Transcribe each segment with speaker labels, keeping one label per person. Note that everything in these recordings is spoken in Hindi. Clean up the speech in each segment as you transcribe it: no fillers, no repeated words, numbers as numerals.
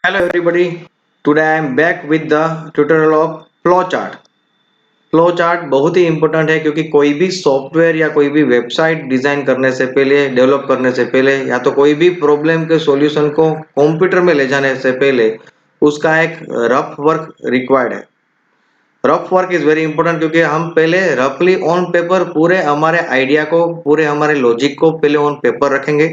Speaker 1: Hello everybody. Today I am back with the tutorial of flowchart. Flowchart बहुत ही इंपॉर्टेंट है क्योंकि कोई भी सॉफ्टवेयर या कोई भी वेबसाइट डिजाइन करने से पहले डेवलप करने से पहले या तो कोई भी प्रॉब्लम के सॉल्यूशन को कंप्यूटर में ले जाने से पहले उसका एक रफ वर्क रिक्वायर्ड है। Rough work is very important क्योंकि हम पहले रफली ऑन पेपर पूरे हमारे आइडिया को पूरे हमारे लॉजिक को पहले ऑन पेपर रखेंगे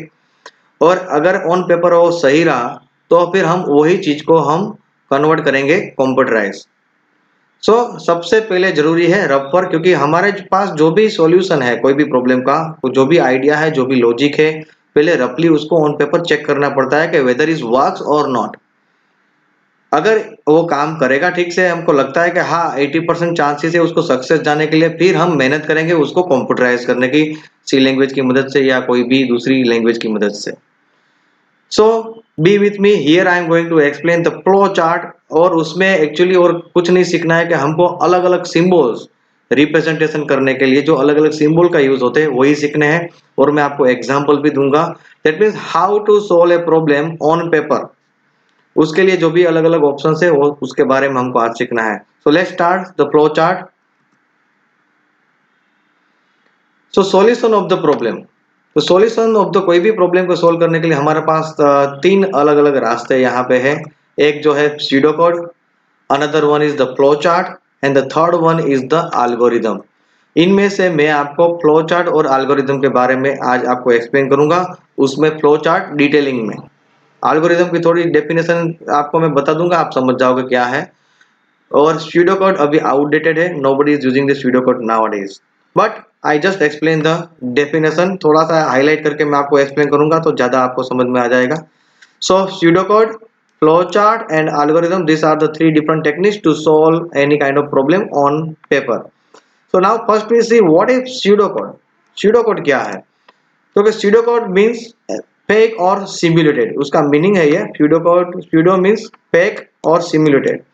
Speaker 1: और अगर ऑन पेपर वो सही रहा तो फिर हम वही चीज को हम कन्वर्ट करेंगे कंप्यूटराइज। सबसे पहले जरूरी है रफ वर्क क्योंकि हमारे पास जो भी सॉल्यूशन है कोई भी प्रॉब्लम का जो भी आइडिया है जो भी लॉजिक है पहले रफली उसको ऑन पेपर चेक करना पड़ता है कि वेदर इज वर्क्स और नॉट। अगर वो काम करेगा ठीक से हमको लगता है कि हाँ 80% चांसेस है उसको सक्सेस जाने के लिए फिर हम मेहनत करेंगे उसको कंप्यूटराइज करने की सी लैंग्वेज की मदद से या कोई भी दूसरी लैंग्वेज की मदद से। So be with me here I am going to explain the flow chart और उसमें एक्चुअली और कुछ नहीं सीखना है कि हमको अलग अलग सिंबल्स रिप्रेजेंटेशन करने के लिए जो अलग अलग सिंबल का यूज होते हैं वही सीखने हैं और मैं आपको एग्जांपल भी दूंगा। That means how to solve a problem on paper. उसके लिए जो भी अलग अलग ऑप्शन है वो उसके बारे में हमको आज सीखना है। So let's start the flow chart. So solution of the problem. तो सॉल्यूशन ऑफ द कोई भी प्रॉब्लम को सॉल्व करने के लिए हमारे पास तीन अलग अलग रास्ते यहाँ पे है। एक जो है pseudo code, another one is the flow chart and the third one is the algorithm. इनमें से मैं आपको फ्लो चार्ट और एल्गोरिदम के बारे में आज आपको एक्सप्लेन करूंगा, उसमें फ्लो चार्ट डिटेलिंग में। एल्गोरिदम की थोड़ी डेफिनेशन आपको मैं बता दूंगा, आप समझ जाओगे क्या है। और pseudo code अभी आउटडेटेड है, nobody is using the pseudo code nowadays, but I just explain the definition। थोड़ा सा हाईलाइट करके मैं आपको एक्सप्लेन करूंगा तो ज्यादा आपको समझ में आ जाएगा। So pseudo code, flowchart and algorithm, these are the three different techniques to solve any kind of problem on paper। So now first we see what is pseudo code। pseudo code क्या है? तो pseudo code means fake और simulated, उसका मीनिंग है ये pseudo code। pseudo means fake और simulated।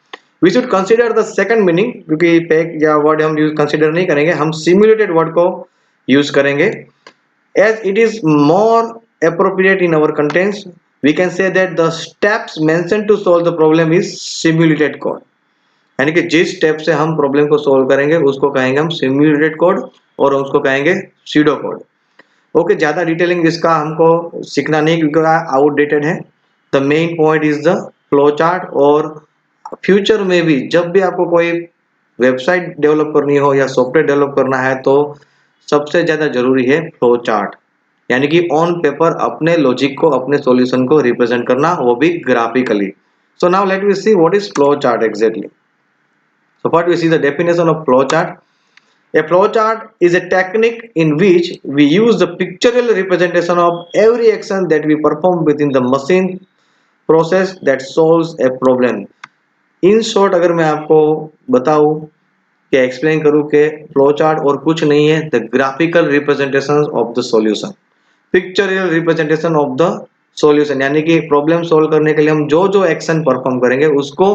Speaker 1: We should consider the second meaning क्योंकि फेक या वर्ड हम यूज कंसिडर नहीं करेंगे, हम सिमुलेटेड वर्ड को यूज करेंगे। As it is more appropriate in our contents, we can say that the steps mentioned to solve the problem is simulated code। यानी कि जिस स्टेप से हम प्रॉब्लम को सोल्व करेंगे उसको कहेंगे हम सिमुलेटेड कोड और उसको कहेंगे स्यूडो कोड। ओके, ज्यादा डिटेलिंग इसका हमको सीखना नहीं क्योंकि आउटडेटेड है। The main point is the flow chart. और फ्यूचर में भी जब भी आपको कोई वेबसाइट डेवलप करनी हो या सॉफ्टवेयर डेवलप करना है तो सबसे ज्यादा जरूरी है फ्लो चार्ट, यानी कि ऑन पेपर अपने लॉजिक को अपने सॉल्यूशन को रिप्रेजेंट करना, वो भी graphically. So now let we see what is flow chart exactly. So first we see the definition of flow chart. A flowchart is a technique in which we use the pictorial representation of every action that we perform within the machine process that solves a problem। In short अगर मैं आपको बताऊं कि एक्सप्लेन करूं कि फ्लो चार्ट और कुछ नहीं है, the graphical representation of the solution, pictorial representation of the solution. यानी कि प्रॉब्लम सॉल्व करने के लिए हम जो जो एक्शन परफॉर्म करेंगे उसको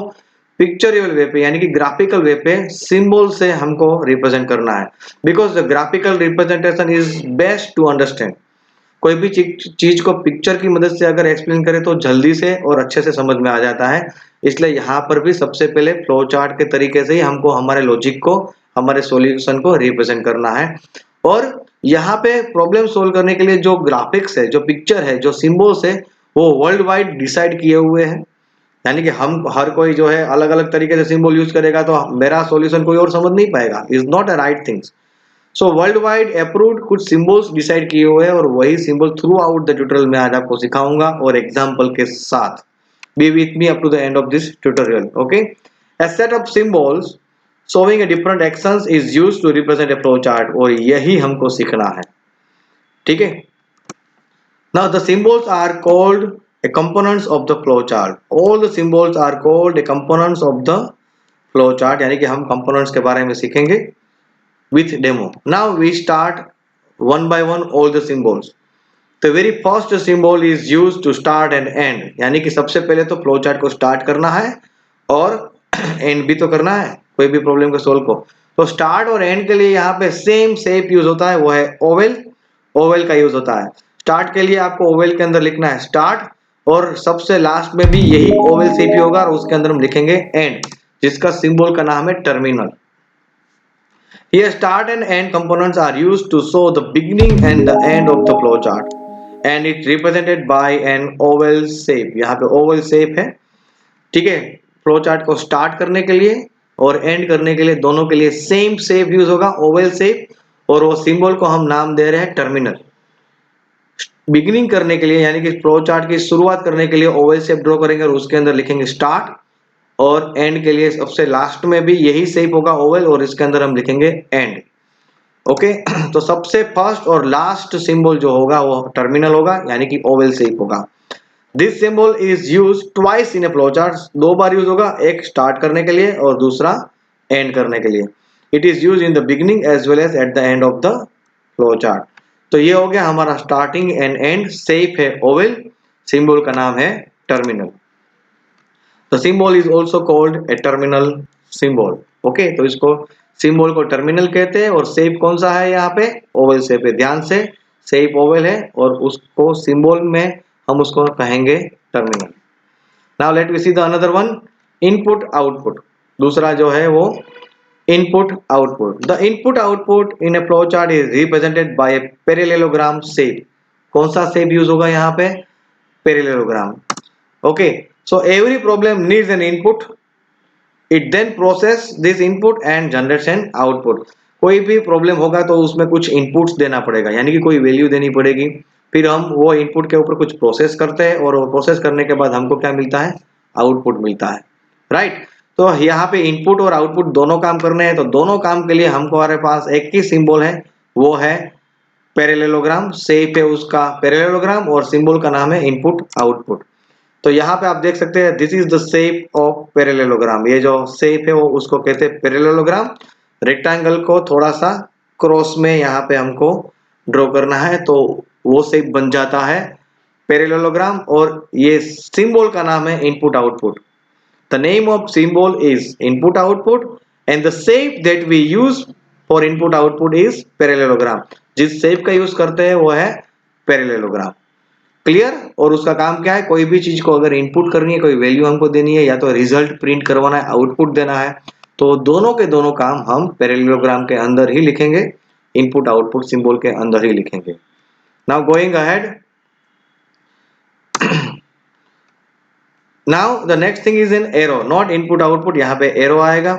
Speaker 1: पिक्चरियल वे पे यानी कि ग्राफिकल वे पे सिंबल से हमको रिप्रेजेंट करना है। Because the graphical representation is best to understand. कोई भी चीज को पिक्चर की मदद से अगर एक्सप्लेन करें तो जल्दी से और अच्छे से समझ में आ जाता है। इसलिए यहाँ पर भी सबसे पहले फ्लो चार्ट के तरीके से ही हमको हमारे लॉजिक को हमारे सॉल्यूशन को रिप्रेजेंट करना है। और यहाँ पे प्रॉब्लम सोल्व करने के लिए जो ग्राफिक्स है, जो पिक्चर है, जो सिंबल्स है, वो वर्ल्ड वाइड डिसाइड किए हुए हैं। यानी कि हम हर कोई जो है अलग अलग तरीके से सिंबल यूज करेगा तो मेरा सॉल्यूशन कोई और समझ नहीं पाएगा, is not a right things. So world wide approved कुछ सिंबल्स डिसाइड किए हुए हैं और वही symbol throughout the tutorial में आज आपको सिखाऊंगा और एग्जांपल के साथ। Be with me up to the end of this tutorial. Okay, a set of symbols showing a different actions is used to represent a flow chart और यही हमको सीखना है। ठीक है, now the symbols are called a components of the flow chart। all the symbols are called a components of the flow chart, यानी कि हम components के बारे में सीखेंगे with demo। now we start one by one all the symbols। the very first symbol is used to start and end, यानी कि सबसे पहले तो फ्लो चार्ट को स्टार्ट करना है और एंड भी तो करना है कोई भी प्रॉब्लम को सोल्व को। तो स्टार्ट और एंड के लिए यहाँ पे सेम शेप यूज होता है, वो है ओवल। ओवल का यूज होता है। स्टार्ट के लिए आपको ओवल के अंदर लिखना है स्टार्ट और सबसे लास्ट में भी यही ओवल शेप ही होगा और उसके अंदर हम लिखेंगे एंड, जिसका सिंबल का नाम है terminal. Here start and end components are used to show the beginning and the end of the flowchart and it represented by an oval shape। यहाँ पे oval shape है, ठीक है। फ्लो चार्ट को स्टार्ट करने के लिए और एंड करने के लिए दोनों के लिए सेम शेप यूज होगा, ओवल शेप, और वो सिंबल को हम नाम दे रहे हैं टर्मिनल। बिगिनिंग करने के लिए यानी कि फ्लो चार्ट की शुरुआत करने के लिए ओवल शेप ड्रॉ करेंगे और उसके अंदर लिखेंगे स्टार्ट, और एंड के लिए सबसे लास्ट में भी यही शेप होगा ओवल और इसके अंदर हम लिखेंगे एंड। ओके तो सबसे फर्स्ट और लास्ट सिंबल जो होगा वो टर्मिनल होगा यानी कि ओवल शेप होगा। This symbol is use twice in a flow chart, दो बार यूज होगा, एक स्टार्ट करने के लिए और दूसरा एंड करने के लिए। It is use in the beginning as well as at the end of the flow chart. तो ये हो गया हमारा स्टार्टिंग एंड एंड, शेप है ओवल, सिंबल का नाम है terminal. The symbol is also called a terminal symbol. Okay तो इसको सिंबल को टर्मिनल कहते हैं और शेप कौन सा है, यहाँ पे ओवल शेप है। ध्यान से, शेप ओवल है और उसको सिंबल में हम उसको कहेंगे terminal. Now let we see the another one, input output. दूसरा जो है वो input output. The input output in a flow chart is represented by a parallelogram shape. कौन सा शेप यूज होगा यहाँ पे, parallelogram. Okay so every problem needs an input, it then process this input and generates an output. कोई भी प्रॉब्लम होगा तो उसमें कुछ इनपुट्स देना पड़ेगा यानी कि कोई वैल्यू देनी पड़ेगी, फिर हम वो इनपुट के ऊपर कुछ प्रोसेस करते हैं और प्रोसेस करने के बाद हमको क्या मिलता है, आउटपुट मिलता है, राइट। तो यहाँ पे इनपुट और आउटपुट दोनों काम करने हैं, तो दोनों काम के लिए हमको हमारे पास एक ही सिंबल है, वो है पैरेललोग्राम। शेप है उसका पैरेललोग्राम और सिंबल का नाम है इनपुट आउटपुट। तो यहाँ पे आप देख सकते हैं this is the shape of parallelogram. ये जो शेप है वो उसको कहते हैं पैरेललोग्राम। रेक्टेंगल को थोड़ा सा क्रॉस में यहाँ पे हमको ड्रॉ करना है तो वो शेप बन जाता है पैरेललोग्राम, और ये सिंबल का नाम है input output. The name of symbol is input output and the shape that we use for input output is parallelogram. जिस शेप का यूज करते हैं वो है पैरेललोग्राम। क्लियर। और उसका काम क्या है, कोई भी चीज को अगर इनपुट करनी है, कोई वैल्यू हमको देनी है या तो रिजल्ट प्रिंट करवाना है, आउटपुट देना है, तो दोनों के दोनों काम हम पैरेललोग्राम के अंदर ही लिखेंगे, इनपुट आउटपुट सिंबल के अंदर ही लिखेंगे। Now going ahead, now the next thing is an arrow, not input output, यहाँ पे एरो आएगा।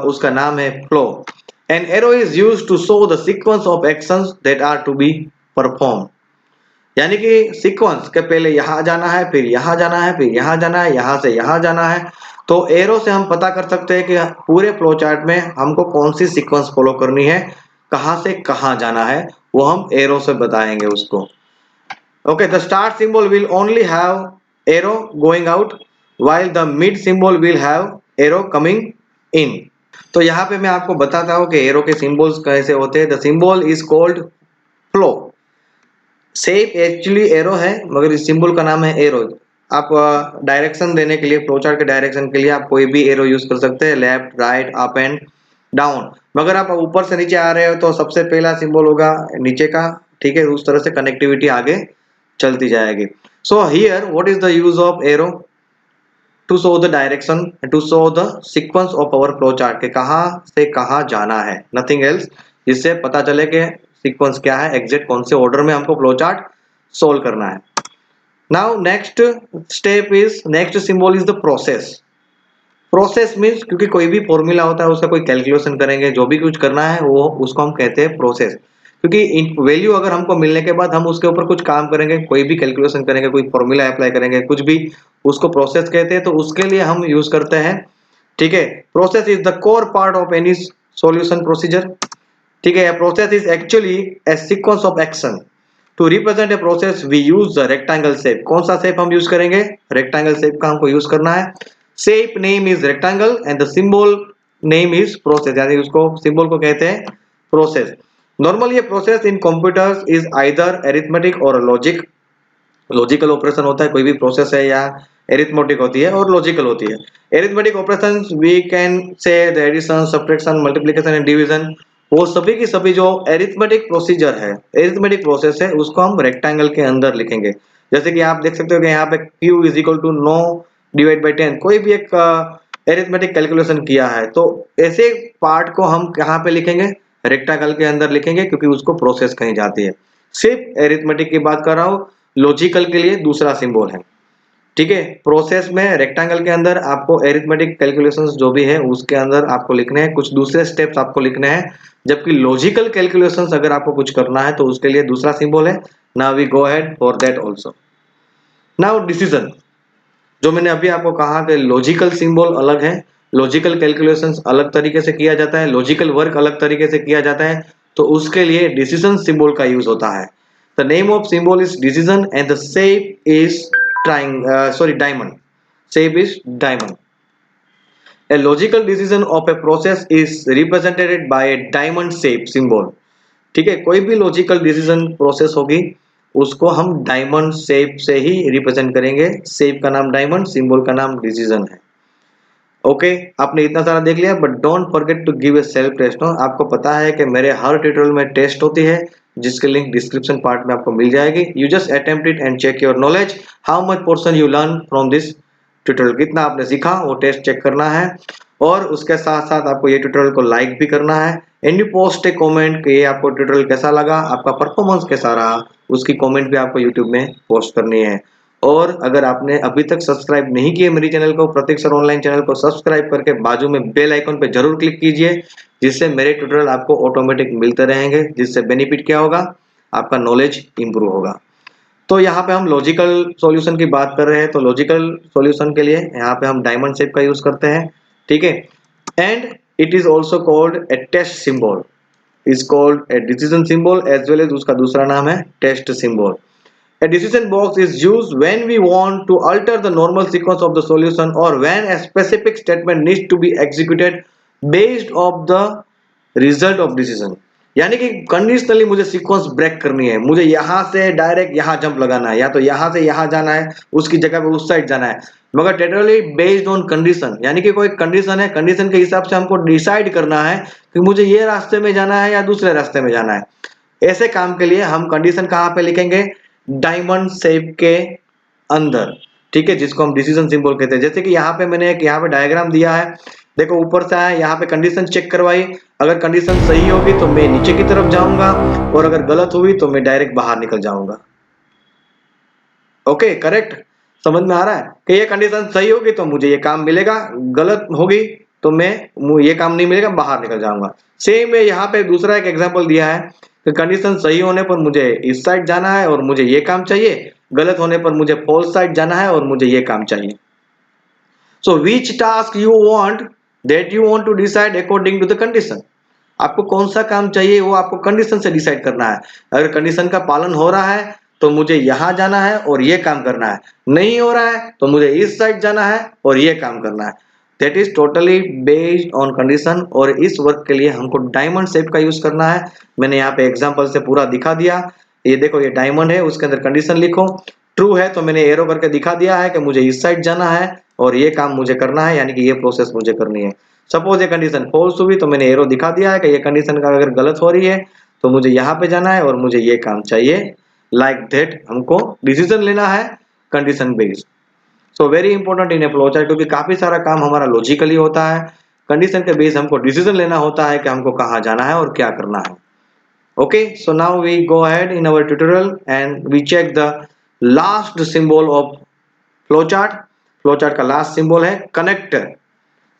Speaker 1: उसका नाम है flow. An arrow is used to show the sequence of actions that are to be perform. यानी कि सीक्वेंस के पहले यहां जाना है, फिर यहां जाना है, फिर यहां जाना है, यहां से यहां जाना है। तो एरो से हम पता कर सकते हैं कि पूरे फ्लो चार्ट में हमको कौन सी सीक्वेंस फॉलो करनी है, कहां से कहां जाना है, वो हम एरो से बताएंगे उसको। Okay the start symbol will only have arrow going out while the mid symbol will have arrow coming in. तो यहाँ पे मैं आपको बताता हूँ कि एरो के सिंबल्स कैसे होते हैं। The symbol is called flow. Shape actually arrow है मगर इस सिंबल का नाम है एरो। आप डायरेक्शन देने के लिए, फ्लो चार्ट के डायरेक्शन के लिए आप कोई भी एरो यूज कर सकते हैं, left, right, up and down. मगर आप ऊपर से नीचे आ रहे हो तो सबसे पहला सिंबल होगा नीचे का, ठीक है। उस तरह से कनेक्टिविटी आगे चलती जाएगी। So here what is the use of arrow, to show the direction, to show the sequence of our flow chart के कहाँ से कहाँ जाना है, नथिंग एल्स। जिससे पता चले कि सीक्वेंस क्या है, एग्जैक्ट कौन से ऑर्डर में हमको फ्लो चार्ट सोल्व करना है। Now next step is, next symbol is the process. Process means क्योंकि कोई भी फॉर्मूला होता है उसका कोई कैलकुलेशन करेंगे, जो भी कुछ करना है वो उसको हम कहते हैं प्रोसेस। क्योंकि वैल्यू अगर हमको मिलने के बाद हम उसके ऊपर कुछ काम करेंगे, कोई भी कैलकुलेशन करेंगे, कोई फॉर्मूला अप्लाई करेंगे, कुछ भी, उसको प्रोसेस कहते हैं। तो उसके लिए हम यूज करते हैं, ठीक है। Process is the core part of any solution procedure, ठीक है। Process is actually a sequence of action. To represent a process we use the rectangle shape. कौन सा शेप हम यूज करेंगे, रेक्टेंगल शेप का हमको यूज करना है। Shape name is rectangle and the symbol name is process, यानी उसको सिंबल को कहते हैं प्रोसेस। नॉर्मली ये process in computers is either arithmetic और लॉजिक। लॉजिकल ऑपरेशन होता है, कोई भी प्रोसेस है, या एरिथमेटिक होती है और लॉजिकल होती है। Arithmetic operations we can say the addition, subtraction, multiplication and division, वो सभी की सभी जो एरिथमेटिक प्रोसीजर है, एरिथमेटिक प्रोसेस है, उसको हम रेक्टेंगल के अंदर लिखेंगे। जैसे कि आप देख सकते हो कि यहाँ पे q is equal to 9 divide by 10, कोई भी एक एरिथमेटिक कैलकुलेशन किया है तो ऐसे पार्ट को हम कहाँ पे लिखेंगे, रेक्टेंगल के अंदर लिखेंगे, क्योंकि उसको प्रोसेस कही जाती है। सिर्फ एरिथमेटिक की बात कर रहा हूँ, लॉजिकल के लिए दूसरा सिंबल है। ठीक है, प्रोसेस में रेक्टेंगल के अंदर आपको एरिथमेटिक कैलकुलेशंस जो भी है उसके अंदर आपको लिखने हैं, कुछ दूसरे स्टेप्स आपको लिखने हैं, जबकि लॉजिकल कैलकुलेशंस अगर आपको कुछ करना है तो उसके लिए दूसरा सिंबल है। Now we go ahead for that also. Now decision, जो मैंने अभी आपको कहा कि लॉजिकल सिंबल अलग है, लॉजिकल कैलकुलेशंस अलग तरीके से किया जाता है, लॉजिकल वर्क अलग तरीके से किया जाता है, तो उसके लिए डिसीजन सिंबल का यूज होता है। The name of symbol is decision and the shape is diamond. Shape is diamond. A logical decision of a process is represented by a diamond shape symbol। ठीक है, कोई भी लॉजिकल डिसीजन प्रोसेस होगी उसको हम डायमंड शेप से ही रिप्रेजेंट करेंगे। शेप का नाम डायमंड, सिंबल का नाम डिसीजन है। ओके, आपने इतना सारा देख लिया, but don't forget to give a self test. आपको पता है कि मेरे हर ट्यूटोरियल में टेस्ट होती है, जिसके लिंक डिस्क्रिप्शन पार्ट में आपको मिल जाएगी। You just attempt it and check your knowledge, how much portion you learn from this tutorial. कितना आपने सीखा वो टेस्ट चेक करना है, और उसके साथ साथ आपको ये ट्यूटोरियल को लाइक भी करना है। And you post a comment कि ये आपको ट्यूटोरियल कैसा लगा, आपका परफॉर्मेंस कैसा रहा, उसकी कमेंट भी आपको यूट्यूब में पोस्ट करनी है। और अगर आपने अभी तक सब्सक्राइब नहीं किए मेरे चैनल को, प्रतीक सर ऑनलाइन चैनल को सब्सक्राइब करके बाजू में बेल आइकन पे जरूर क्लिक कीजिए, जिससे मेरे ट्यूटोरियल आपको ऑटोमेटिक मिलते रहेंगे, जिससे बेनिफिट क्या होगा, आपका नॉलेज इंप्रूव होगा। तो यहाँ पे हम लॉजिकल सॉल्यूशन की बात कर रहे हैं, तो लॉजिकल सॉल्यूशन के लिए यहाँ पे हम डायमंड शेप का यूज करते हैं। ठीक है, and it is also called a test symbol, is called a decision symbol as well as उसका दूसरा नाम है test symbol. A decision box is used when we want to alter the normal sequence of the solution or when a specific statement needs to be executed based of the result of decision। यानी कि कंडीशनली मुझे सीक्वेंस ब्रेक करनी है, मुझे यहां से डायरेक्ट यहां जंप लगाना है, या तो यहां से यहां जाना है, उसकी जगह पे उस साइड जाना है, मगर टेटरली बेस्ड ऑन कंडीशन। यानी कि कोई कंडीशन है, कंडीशन के हिसाब से हमको डिसाइड करना है कि मुझे ये रास्ते में जाना है या दूसरे रास्ते में जाना है। ऐसे काम के लिए हम कंडीशन कहां पे लिखेंगे, डायमंड शेप के अंदर। ठीक है, जिसको हम डिसीजन सिंबल कहते हैं। जैसे कि यहाँ पे मैंने एक यहाँ पे डायग्राम दिया है, देखो ऊपर से आया, यहाँ पे कंडीशन चेक करवाई, अगर कंडीशन सही होगी तो मैं नीचे की तरफ जाऊंगा, और अगर गलत हुई तो मैं डायरेक्ट बाहर निकल जाऊंगा। ओके, करेक्ट, समझ में आ रहा है कि ये कंडीशन सही होगी तो मुझे ये काम मिलेगा, गलत होगी तो मैं ये काम नहीं मिलेगा, बाहर निकल जाऊंगा। सेम है, यहाँ पे दूसरा एक एग्जांपल दिया है कि कंडीशन सही होने पर मुझे इस साइड जाना है और मुझे ये काम चाहिए, गलत होने पर मुझे फॉल्स साइड जाना है और मुझे ये काम चाहिए। So which task you want, that you want to decide according to the condition. आपको कौन सा काम चाहिए वो आपको कंडीशन से डिसाइड करना है। अगर कंडीशन का पालन हो रहा है तो मुझे यहां जाना है और ये काम करना है, नहीं हो रहा है तो मुझे इस साइड जाना है और ये काम करना है। That is totally based on condition, और इस वर्क के लिए हमको डायमंड शेप का यूज करना है। मैंने यहाँ पे एग्जांपल से पूरा दिखा दिया। ये देखो, ये डायमंड है, उसके अंदर कंडीशन लिखो, ट्रू है तो मैंने एरो करके दिखा दिया है कि मुझे इस साइड जाना है और ये काम मुझे करना है, यानी कि ये प्रोसेस मुझे करनी है। सपोज ये कंडीशन फॉल्स हुई तो मैंने एरो दिखा दिया है कि ये कंडीशन का अगर गलत हो रही है तो मुझे यहाँ पे जाना है और मुझे ये काम चाहिए। लाइक दैट हमको डिसीजन लेना है condition based. So very important in a flow chart, क्योंकि काफी सारा काम हमारा लॉजिकली होता है, कंडीशन के बेस हमको डिसीजन लेना होता है कि हमको कहाँ जाना है और क्या करना है। Okay, so now we go ahead in our tutorial and we check the last symbol of flowchart। flowchart का last symbol है connector।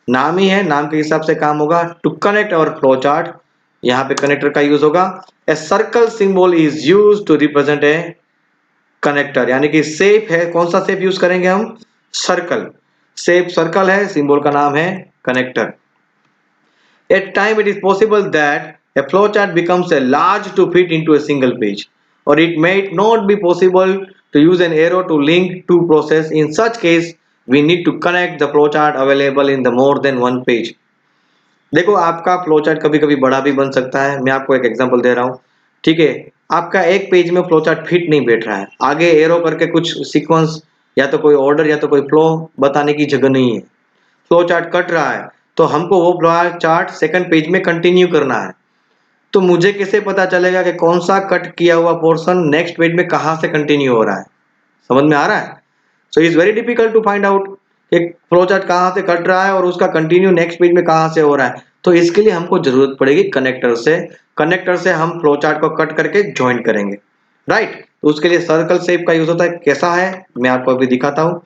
Speaker 1: नाम ही है, नाम के हिसाब से काम होगा। To connect our flowchart, यहाँ पे connector का यूज होगा। A circle symbol is used to represent a connector, यानी कि शेप है, कौन सा शेप यूज करेंगे हम, सर्कल। शेप सर्कल है, सिंबल का नाम है connector. At time it is possible that a flowchart becomes a large to fit into a single page, or it may not be possible to use an arrow to link two processes. In such case, we need to connect the flowchart available in the more than one page। देखो, आपका फ्लोचार्ट कभी कभी बड़ा भी बन सकता है। मैं आपको एक एग्जांपल दे रहा हूँ। ठीक है, आपका एक पेज में फ्लोचार्ट फिट नहीं बैठ रहा है, आगे एरो करके कुछ सीक्वेंस या तो कोई ऑर्डर या तो कोई फ्लो बताने की जगह नहीं है, फ्लो चार्ट कट रहा है, तो हमको वो फ्लो चार्ट सेकंड पेज में कंटिन्यू करना है। तो मुझे कैसे पता चलेगा कि कौन सा कट किया हुआ पोर्शन नेक्स्ट पेज में कहां से कंटिन्यू हो रहा है। समझ में आ रहा है? So is very difficult to find out कि फ्लो चार्ट कहाँ से कट रहा है और उसका कंटिन्यू नेक्स्ट पेज में कहाँ से हो रहा है। तो इसके लिए हमको जरूरत पड़ेगी कनेक्टर से। कनेक्टर से हम फ्लो चार्ट को कट करके ज्वाइन करेंगे, राइट। तो उसके लिए सर्कल शेप का यूज होता है। कैसा है मैं आपको अभी दिखाता हूँ।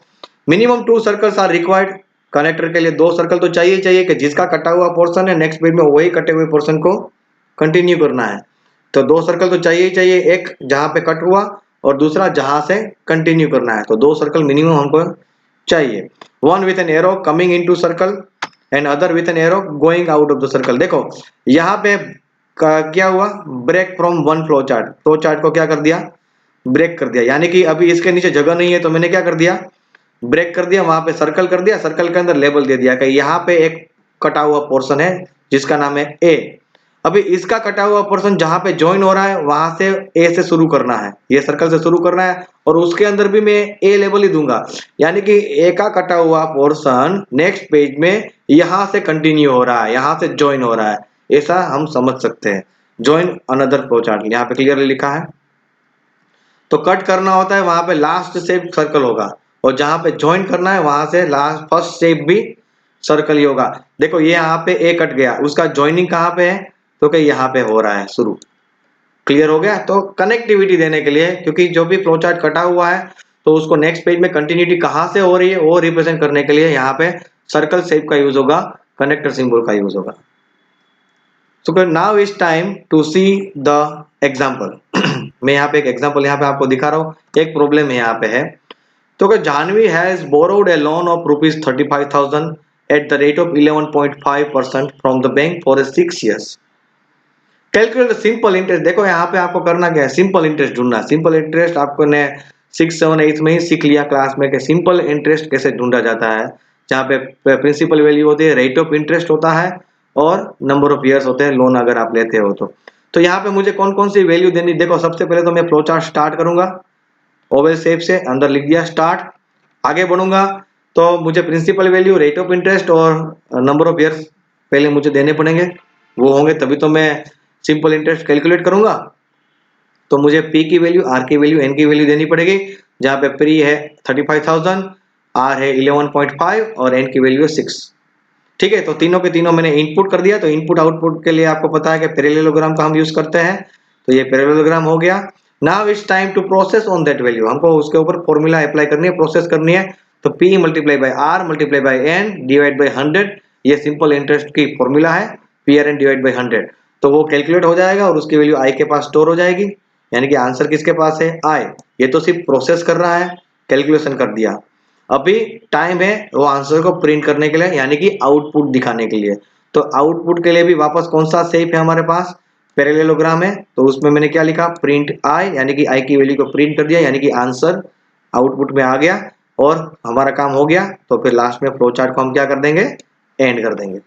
Speaker 1: Minimum 2 circles are required. Connector के लिए 2 सर्कल तो चाहिए चाहिए कि जिसका कटा हुआ पोर्शन है नेक्स्ट पेज में वही कटे हुए पोर्शन को कंटिन्यू करना है। तो 2 सर्कल तो चाहिए ही चाहिए, एक जहां पे कट हुआ और दूसरा जहां से कंटिन्यू करना है। तो 2 सर्कल मिनिमम हमको चाहिए। One with an arrow coming into circle and other with an arrow going out of the circle. देखो यहाँ पे क्या हुआ, break from one flow chart. Flow chart को क्या कर दिया, ब्रेक कर दिया। यानी कि अभी इसके नीचे जगह नहीं है तो मैंने क्या कर दिया, ब्रेक कर दिया, वहां पे सर्कल कर दिया, सर्कल के अंदर लेबल दे दिया कि यहाँ पे एक कटा हुआ पोर्शन है जिसका नाम है ए। अभी इसका कटा हुआ पोर्शन जहां पे ज्वाइन हो रहा है वहां से ए से शुरू करना है, ये सर्कल से शुरू करना है और उसके अंदर भी मैं ए लेबल ही दूंगा। यानी कि ए का कटा हुआ पोर्शन नेक्स्ट पेज में यहां से कंटिन्यू हो रहा है, यहां से ज्वाइन हो रहा है, ऐसा हम समझ सकते हैं। ज्वाइन अनदर फ्लो चार्ट यहाँ पे क्लियरली लिखा है। तो कट करना होता है वहां पे लास्ट शेप सर्कल होगा और जहां पे ज्वाइन करना है वहां से लास्ट फर्स्ट शेप भी सर्कल ही होगा। देखो ये यहाँ पे ए कट गया, उसका ज्वाइनिंग कहाँ पे है, तो कि यहाँ पे हो रहा है शुरू। क्लियर हो गया? तो कनेक्टिविटी देने के लिए, क्योंकि जो भी फ्लो चार्ट कटा हुआ है तो उसको नेक्स्ट पेज में कंटिन्यूटी कहाँ से हो रही है वो रिप्रेजेंट करने के लिए यहाँ पे सर्कल शेप का यूज होगा, कनेक्टर सिंबल का यूज होगा। So now is time to see the example. मैं यहाँ पे एक एग्जाम्पल यहाँ पे आपको दिखा रहा हूँ। एक प्रॉब्लम यहाँ पे है। तो कि Janhvi has borrowed a loan of ₹35,000 at the rate of 11.5% from the bank for 6 years. Calculate simple interest. देखो यहाँ पे आपको करना क्या है, सिंपल इंटरेस्ट ढूंढना। सिंपल इंटरेस्ट आपको ने 6, 7, 8 में ही सीख लिया क्लास में कि सिंपल इंटरेस्ट कैसे ढूंढा जाता है। जहाँ पे प्रिंसिपल वैल्यू होती है, रेट ऑफ इंटरेस्ट होता है और नंबर ऑफ ईयर्स होते हैं लोन अगर आप लेते हो तो यहाँ पे मुझे कौन कौन सी वैल्यू देनी। देखो सबसे पहले तो मैं फ्लो चार्ट स्टार्ट करूंगा, ओवल शेप से अंदर लिख दिया स्टार्ट। आगे बढ़ूंगा तो मुझे principal value, rate of interest और नंबर ऑफ ईयर्स पहले मुझे देने पड़ेंगे। वो होंगे तभी तो मैं सिंपल इंटरेस्ट कैलकुलेट करूंगा। तो मुझे पी की वैल्यू, आर की वैल्यू, एन की वैल्यू देनी पड़ेगी। जहाँ पे पी है 35,000, आर है 11.5 और एन की वैल्यू है 6। ठीक है, तो तीनों के तीनों मैंने इनपुट कर दिया। तो इनपुट आउटपुट के लिए आपको पता है कि पैरेललोग्राम का हम यूज करते हैं। तो ये पैरेललोग्राम हो गया। Now it's time to process on that value. हमको उसके ऊपर फॉर्मूला अप्लाई करनी है, प्रोसेस करनी है। तो P multiply by R multiply by N divide by 100, ये सिंपल इंटरेस्ट की फॉर्मूला है। PRN डिवाइड बाय 100, तो वो कैलकुलेट हो जाएगा और उसकी वैल्यू I के पास स्टोर हो जाएगी। यानी कि आंसर किसके पास है, I। ये तो सिर्फ प्रोसेस कर रहा है, कैलकुलेशन कर दिया। अभी टाइम है वो आंसर को प्रिंट करने के लिए, यानी कि आउटपुट दिखाने के लिए। तो आउटपुट के लिए भी वापस कौन सा शेप है हमारे पास, पैरेललोग्राम है। तो उसमें मैंने क्या लिखा, प्रिंट आई, यानी कि आई की वैल्यू को प्रिंट कर दिया, यानी कि आंसर आउटपुट में आ गया और हमारा काम हो गया। तो फिर लास्ट में फ्लो चार्ट को हम क्या कर देंगे, एंड कर देंगे।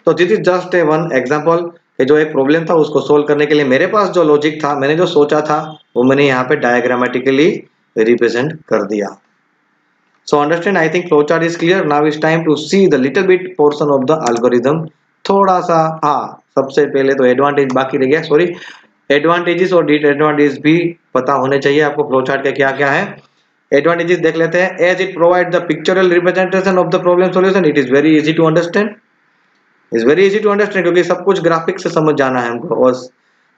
Speaker 1: तो this is just a one example. जो एक प्रॉब्लम था उसको सोल्व करने के लिए मेरे पास जो लॉजिक था, मैंने जो सोचा था वो मैंने यहाँ पे डायग्रामेटिकली रिप्रेजेंट कर दिया। So understand, I think flowchart is clear. Now it's time to see the little bit portion of the algorithm. थोड़ा सा सबसे पहले तो एडवांटेज बाकी रह गया, सॉरी। एडवांटेजेस और डिसएडवांटेज भी पता होने चाहिए आपको फ्लोचार्ट के क्या क्या है। एडवांटेजेस देख लेते हैं। As it provide the pictorial representation of the problem solution, it is very easy to understand. Is very easy to understand, क्योंकि सब कुछ ग्राफिक्स से समझ जाना है हमको और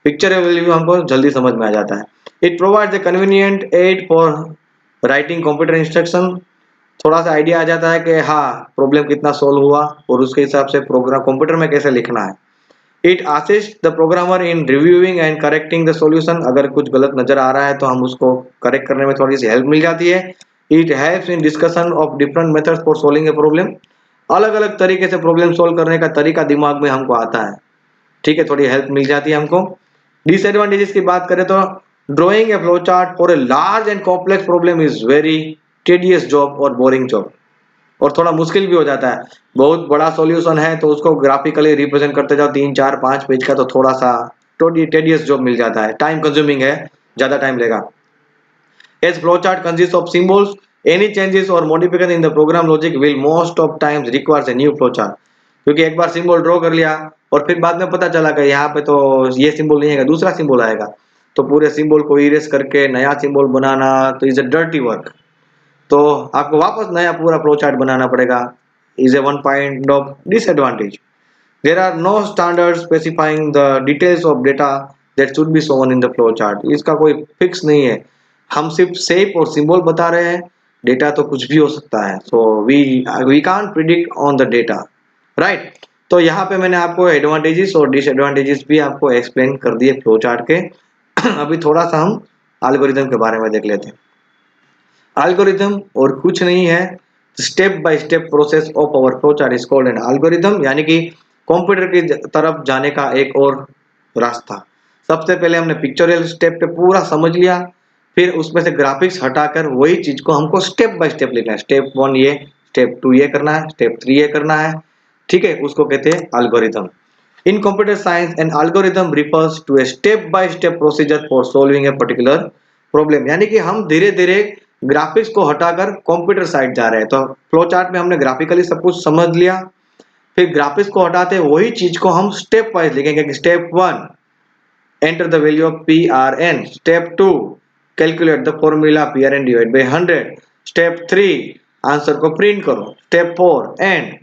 Speaker 1: पिक्चर वैल्यू हमको जल्दी समझ में आ जाता है। It provides a convenient aid for writing computer instruction. थोड़ा सा आइडिया आ जाता है कि प्रॉब्लम कितना सोल्व हुआ और उसके हिसाब से प्रोग्राम कंप्यूटर में कैसे लिखना है। It assist the programmer in reviewing and correcting the solution. अगर कुछ गलत नजर आ रहा है तो हम उसको करेक्ट करने में थोड़ी सी हेल्प मिल जाती है। It helps in discussion of different methods for solving a problem. अलग अलग तरीके से प्रॉब्लम सोल्व करने का तरीका दिमाग में हमको आता है। ठीक है, थोड़ी हेल्प मिल जाती है हमको। डिसएडवांटेजेस की बात करें तो drawing a flow chart for a large and complex problem is very tedious job और बोरिंग जॉब, और थोड़ा मुश्किल भी हो जाता है। बहुत बड़ा सॉल्यूशन है तो उसको ग्राफिकली रिप्रेजेंट करते जाओ 3, 4, 5 पेज का, तो थोड़ा सा टेडियस जॉब मिल जाता है, टाइम कंज्यूमिंग है, ज्यादा टाइम लेगा। As flow chart consist of symbols, any changes और modification in the program logic will most of times requires a new flow chart. क्योंकि एक बार सिंबल ड्रॉ कर लिया और फिर बाद में पता चला कि यहाँ पे तो ये सिंबल नहीं आएगा, दूसरा सिंबल आएगा, तो पूरे सिंबल को इरेज करके नया सिंबल बनाना तो इज अ डर्टी वर्क। तो आपको वापस नया पूरा फ्लो चार्ट बनाना पड़ेगा, is a one point of disadvantage. There are no standard specifying the details of data that should be shown in the flow chart. इसका कोई फिक्स नहीं है, हम सिर्फ शेप और सिंबल बता रहे हैं, डेटा तो कुछ भी हो सकता है। So we can't predict on the data, right. तो यहाँ पे मैंने आपको एडवांटेजेस और डिसएडवांटेजेस भी आपको एक्सप्लेन कर दिए फ्लो चार्ट के। अभी थोड़ा सा हम एल्गोरिथम के बारे में देख लेते हैं। एल्गोरिथम और कुछ नहीं है, step by step process of our flow chart is called an algorithm, यानी कि कंप्यूटर की तरफ जाने का एक और रास्ता। सबसे पहले हमने पिक्चोरियल स्टेप पे पूरा समझ लिया, फिर उसमें से ग्राफिक्स हटाकर वही चीज को हमको स्टेप बाय स्टेप लिखना है। स्टेप 1 ये, स्टेप 2 ये करना है, स्टेप 3 ये करना है, ठीक है, उसको कहते हैं algorithm. In computer science an algorithm refers to a step by step procedure for solving a particular problem, यानी कि हम धीरे धीरे ग्राफिक्स को हटाकर कंप्यूटर साइड जा रहे हैं। तो फ्लो चार्ट में हमने ग्राफिकली सब कुछ समझ लिया, फिर ग्राफिक्स को हटाते वही चीज को हम स्टेप वाइज लिखेंगे कि step 1 enter the value of PRN, step 2 calculate the formula PRN divided by 100, step 3 answer को प्रिंट करो, step 4 एंड।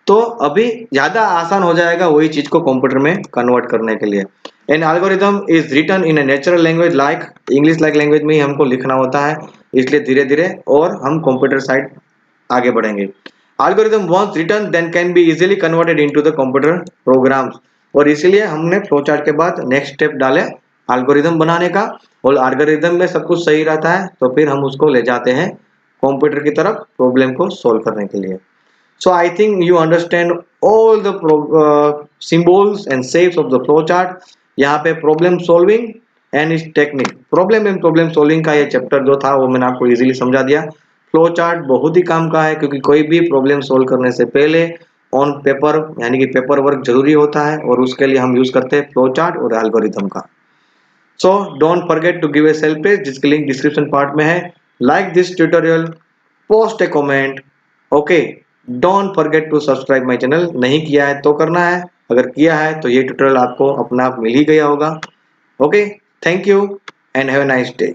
Speaker 1: तो अभी ज्यादा आसान हो जाएगा वही चीज को कंप्यूटर में कन्वर्ट करने के लिए। An algorithm is written in a natural language like English like language में ही हमको लिखना होता है, इसलिए धीरे धीरे और हम कंप्यूटर साइड आगे बढ़ेंगे। Algorithm once written then can be easily converted into the computer programs, और इसीलिए हमने फ्लो चार्ट के बाद नेक्स्ट स्टेप डाले एल्गोरिथम बनाने का, और एल्गोरिथम में सब कुछ सही रहता है तो फिर हम उसको ले जाते हैं कंप्यूटर की तरफ प्रॉब्लम को सॉल्व करने के लिए। So I think you understand all the symbols and shapes of the flow chart. यहाँ पे problem solving and its technique, problem and problem solving का ये चैप्टर जो था वो मैंने आपको इजीली समझा दिया। फ्लो चार्ट बहुत ही काम का है, क्योंकि कोई भी प्रॉब्लम सोल्व करने से पहले ऑन पेपर यानी कि पेपर वर्क जरूरी होता है, और उसके लिए हम यूज करते हैं फ्लो चार्ट और एल्गोरिथम का। So don't forget to give a self page जिसकी लिंक डिस्क्रिप्शन पार्ट में है। Like this tutorial, post a comment, okay. Don't forget to subscribe my channel, नहीं किया है तो करना है, अगर किया है तो ये ट्यूटोरियल आपको अपना आप मिल ही गया होगा। Okay, thank you and have a nice day.